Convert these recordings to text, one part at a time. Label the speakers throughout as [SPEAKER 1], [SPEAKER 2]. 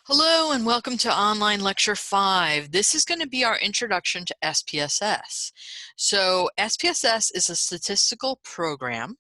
[SPEAKER 1] Hello and welcome to Online Lecture 5. This is going to be our introduction to SPSS. So SPSS is a statistical program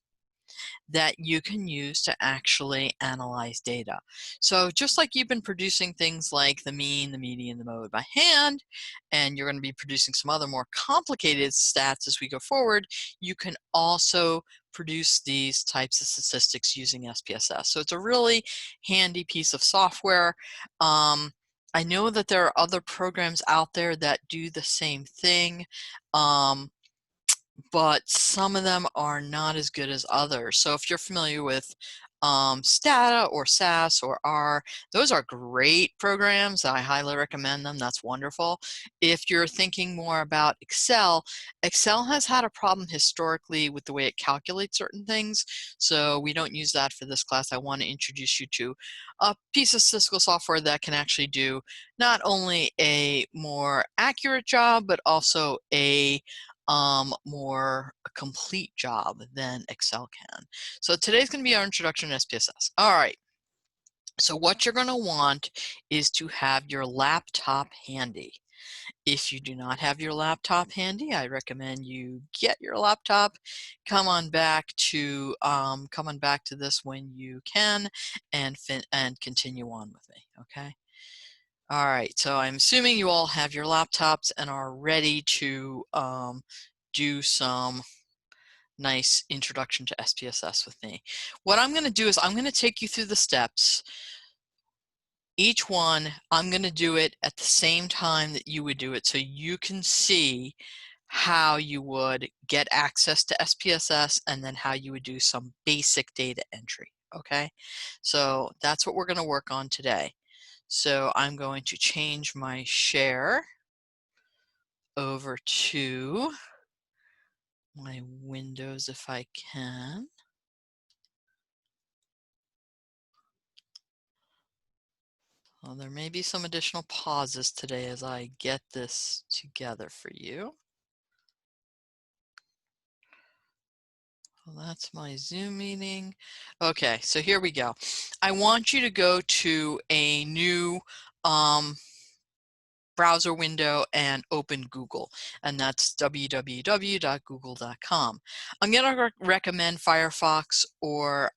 [SPEAKER 1] that you can use to actually analyze data. So just like you've been producing things like the mean, the median, the mode by hand, and you're going to be producing some other more complicated stats as we go forward, you can also produce these types of statistics using SPSS. So it's a really handy piece of software. I know that there are other programs out there that do the same thing. But some of them are not as good as others. So if you're familiar with Stata or SAS or R, those are great programs. I highly recommend them. That's wonderful. If you're thinking more about Excel, Excel has had a problem historically with the way it calculates certain things. So we don't use that for this class. I want to introduce you to a piece of statistical software that can actually do not only a more accurate job, but also a more complete job than Excel can. So today's going to be our introduction to SPSS. All right. So what you're going to want is to have your laptop handy. If you do not have your laptop handy, I recommend you get your laptop, come on back to this when you can, and continue on with me. Okay. All right, so I'm assuming you all have your laptops and are ready to do some nice introduction to SPSS with me. What I'm going to do is I'm going to take you through the steps. Each one, I'm going to do it at the same time that you would do it so you can see how you would get access to SPSS and then how you would do some basic data entry. Okay, so that's what we're going to work on today. So I'm going to change my share over to my Windows if I can. Well, there may be some additional pauses today as I get this together for you. Well, that's my Zoom meeting. Okay, so here we go. I want you to go to a new browser window and open Google, and that's www.google.com. I'm going to recommend Firefox or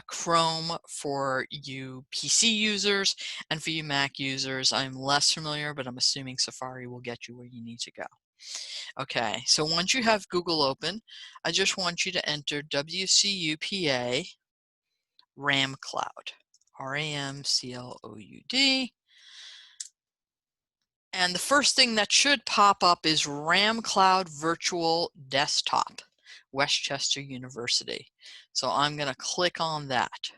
[SPEAKER 1] Chrome for you PC users, and for you Mac users, I'm less familiar, but I'm assuming Safari will get you where you need to go. Okay, so once you have Google open, I just want you to enter WCUPA RAMCloud, RAMCLOUD. And the first thing that should pop up is RAMCloud Virtual Desktop, Westchester University. So I'm going to click on that.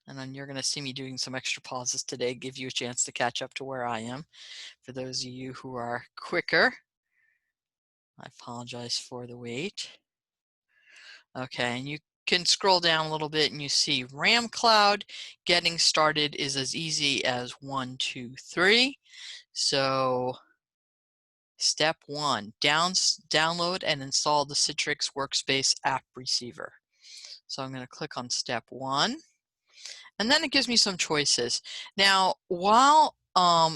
[SPEAKER 1] And then you're going to see me doing some extra pauses today, give you a chance to catch up to where I am. For those of you who are quicker, I apologize for the wait. Okay, and you can scroll down a little bit and you see RAMCloud. Getting started is as easy as 1, 2, 3. So step 1, download and install the Citrix Workspace app receiver. So I'm going to click on step 1. And then it gives me some choices. Now, while a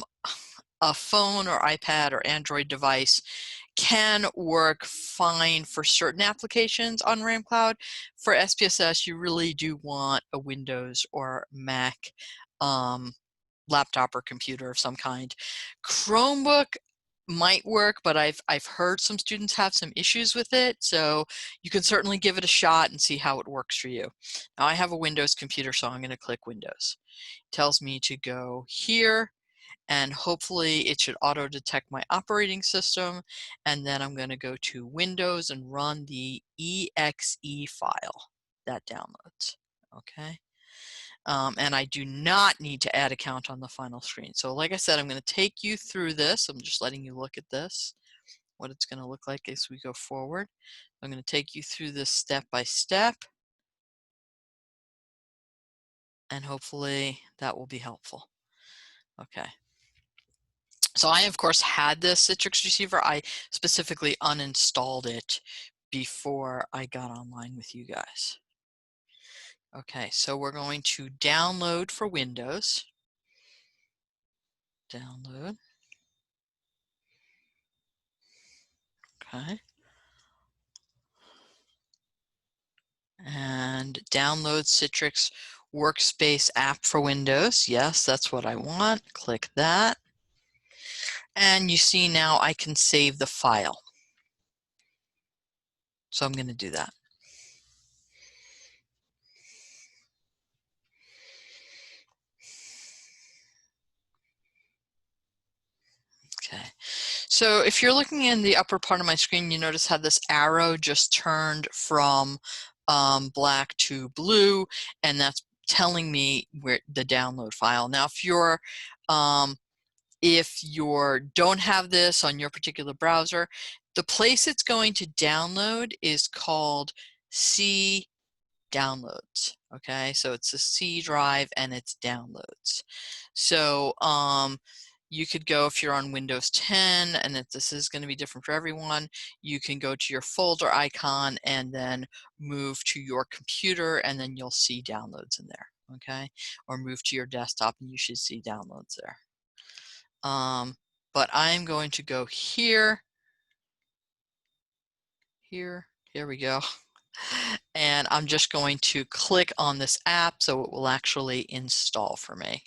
[SPEAKER 1] phone or iPad or Android device can work fine for certain applications on RAMCloud, for SPSS, you really do want a Windows or Mac laptop or computer of some kind. Chromebook might work, but I've heard some students have some issues with it, so you can certainly give it a shot and see how it works for you. Now I have a Windows computer, so I'm going to click Windows. It tells me to go here, and hopefully it should auto detect my operating system, and then I'm going to go to Windows and run the exe file that downloads. Okay. And I do not need to add a count on the final screen. So like I said, I'm going to take you through this. I'm just letting you look at this, what it's going to look like as we go forward. I'm going to take you through this step by step, and hopefully that will be helpful. Okay. So I, of course, had this Citrix receiver. I specifically uninstalled it before I got online with you guys. Okay, so we're going to download for Windows. Download. Okay. And download Citrix Workspace app for Windows. Yes, that's what I want. Click that. And you see now I can save the file. So I'm going to do that. Okay. So if you're looking in the upper part of my screen, you notice how this arrow just turned from black to blue, and that's telling me where the download file. Now, if you don't have this on your particular browser, the place it's going to download is called C downloads. Okay, so it's a C drive and it's downloads. So you could go, if you're on Windows 10, and if this is going to be different for everyone, you can go to your folder icon and then move to your computer, and then you'll see downloads in there. Okay, or move to your desktop and you should see downloads there. But I'm going to go here, here we go. And I'm just going to click on this app so it will actually install for me.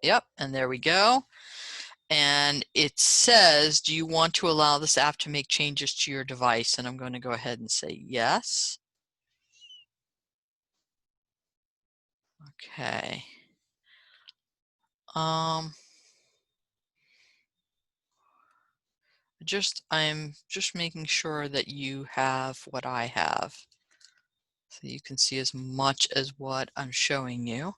[SPEAKER 1] Yep, and there we go. And it says, do you want to allow this app to make changes to your device? And I'm going to go ahead and say yes. Okay. I'm just making sure that you have what I have, so you can see as much as what I'm showing you.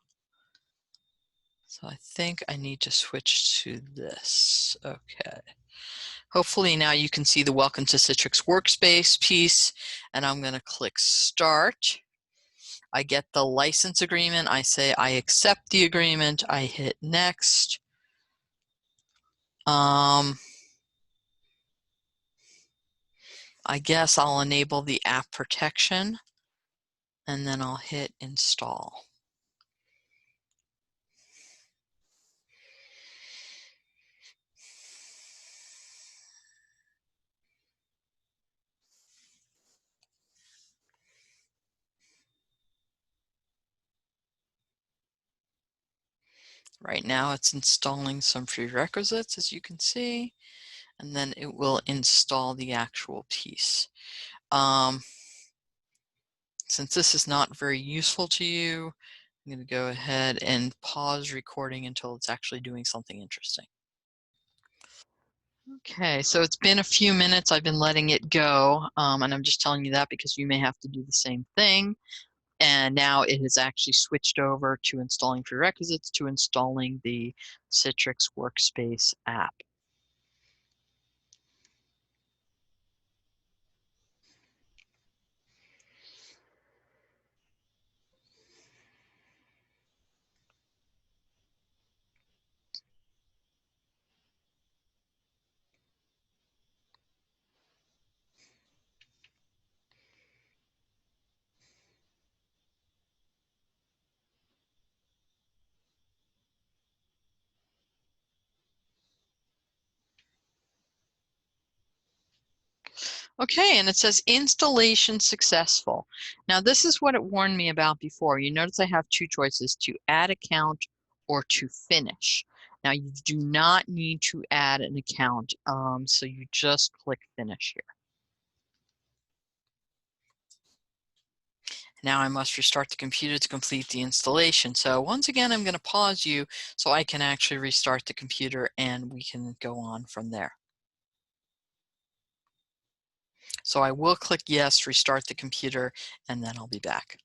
[SPEAKER 1] So I think I need to switch to this. Okay. Hopefully now you can see the Welcome to Citrix Workspace piece, and I'm going to click Start. I get the license agreement. I say I accept the agreement. I hit Next. I guess I'll enable the app protection, and then I'll hit Install. Right now it's installing some prerequisites, as you can see, and then it will install the actual piece. Since this is not very useful to you, I'm going to go ahead and pause recording until it's actually doing something interesting. Okay, so it's been a few minutes. I've been letting it go, and I'm just telling you that because you may have to do the same thing. And now it has actually switched over to installing prerequisites to installing the Citrix Workspace app. Okay, and it says installation successful. Now this is what it warned me about before. You notice I have two choices: to add account or to finish. Now you do not need to add an account, so you just click finish here. Now I must restart the computer to complete the installation. So once again, I'm going to pause you so I can actually restart the computer and we can go on from there. So I will click yes, restart the computer, and then I'll be back.